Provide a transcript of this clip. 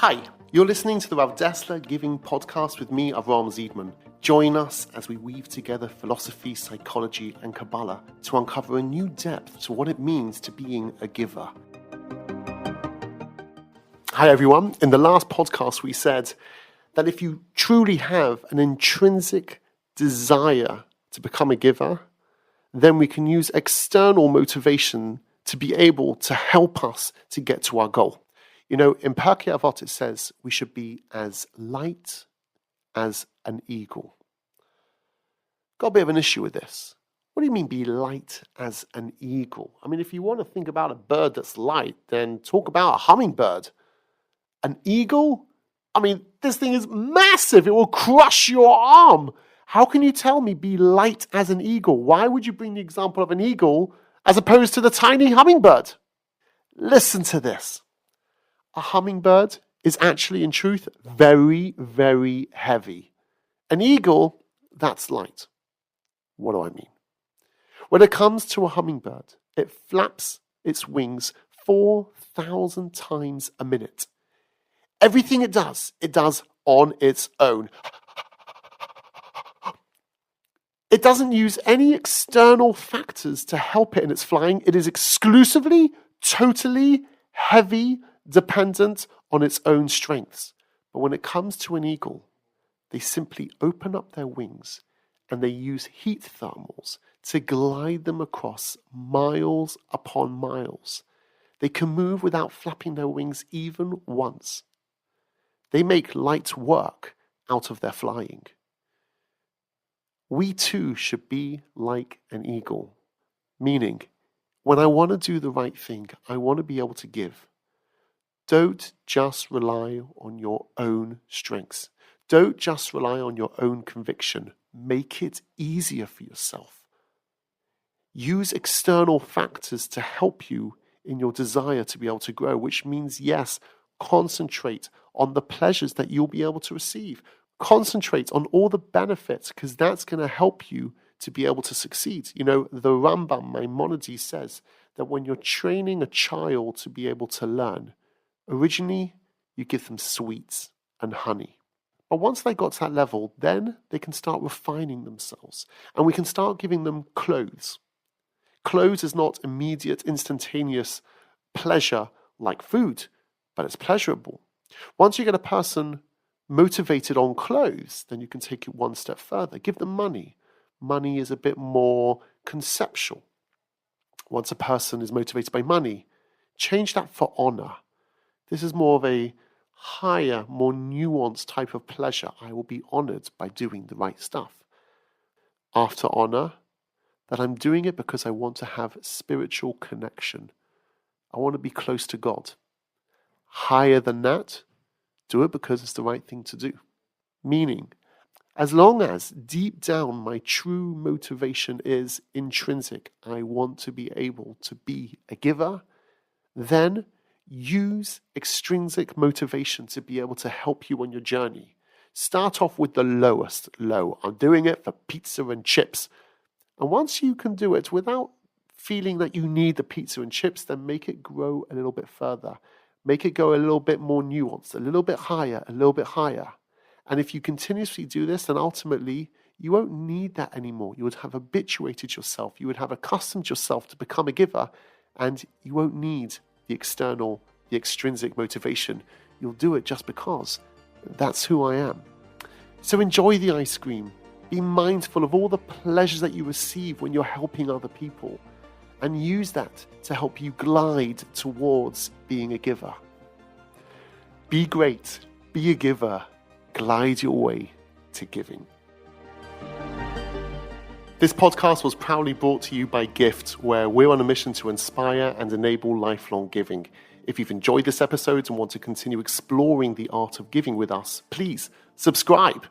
Hi, you're listening to the Rav Dessler Giving Podcast with me, Avram Ziedman. Join us as we weave together philosophy, psychology, and Kabbalah to uncover a new depth to what it means to being a giver. Hi everyone. In the last podcast we said that if you truly have an intrinsic desire to become a giver, then we can use external motivation to be able to help us to get to our goal. You know, in Pirkei Avot it says we should be as light as an eagle. Got a bit of an issue with this. What do you mean be light as an eagle? I mean, if you want to think about a bird that's light, then talk about a hummingbird. An eagle? I mean, this thing is massive. It will crush your arm. How can you tell me be light as an eagle? Why would you bring the example of an eagle as opposed to the tiny hummingbird? Listen to this. A hummingbird is actually, in truth, very, very heavy. An eagle, that's light. What do I mean? When it comes to a hummingbird, it flaps its wings 4,000 times a minute. Everything it does on its own. It doesn't use any external factors to help it in its flying. It is exclusively, totally, heavy, dependent on its own strengths. But when it comes to an eagle, they simply open up their wings and they use heat thermals to glide them across miles upon miles. They can move without flapping their wings even once. They make light work out of their flying. We too should be like an eagle, meaning when I want to do the right thing, I want to be able to give. Don't just rely on your own strengths. Don't just rely on your own conviction. Make it easier for yourself. Use external factors to help you in your desire to be able to grow, which means, yes, concentrate on the pleasures that you'll be able to receive. Concentrate on all the benefits, because that's going to help you to be able to succeed. You know, the Rambam Maimonides says that when you're training a child to be able to learn, originally you give them sweets and honey. But once they got to that level, then they can start refining themselves. And we can start giving them clothes. Clothes is not immediate, instantaneous pleasure like food, but it's pleasurable. Once you get a person motivated on clothes, then you can take it one step further. Give them money. Money is a bit more conceptual. Once a person is motivated by money, change that for honor. This is more of a higher, more nuanced type of pleasure. I will be honored by doing the right stuff. After honor, that I'm doing it because I want to have spiritual connection. I want to be close to God. Higher than that, do it because it's the right thing to do. Meaning, as long as deep down my true motivation is intrinsic, I want to be able to be a giver, then use extrinsic motivation to be able to help you on your journey. Start off with the lowest low. I'm doing it for pizza and chips. And once you can do it without feeling that you need the pizza and chips, then make it grow a little bit further. Make it go a little bit more nuanced, a little bit higher, a little bit higher. And if you continuously do this, then ultimately you won't need that anymore. You would have habituated yourself. You would have accustomed yourself to become a giver, and you won't need the external, the extrinsic motivation. You'll do it just because that's who I am. So enjoy the ice cream. Be mindful of all the pleasures that you receive when you're helping other people, and use that to help you glide towards being a giver. Be great, be a giver, glide your way to giving. This podcast was proudly brought to you by Gift, where we're on a mission to inspire and enable lifelong giving. If you've enjoyed this episode and want to continue exploring the art of giving with us, please subscribe.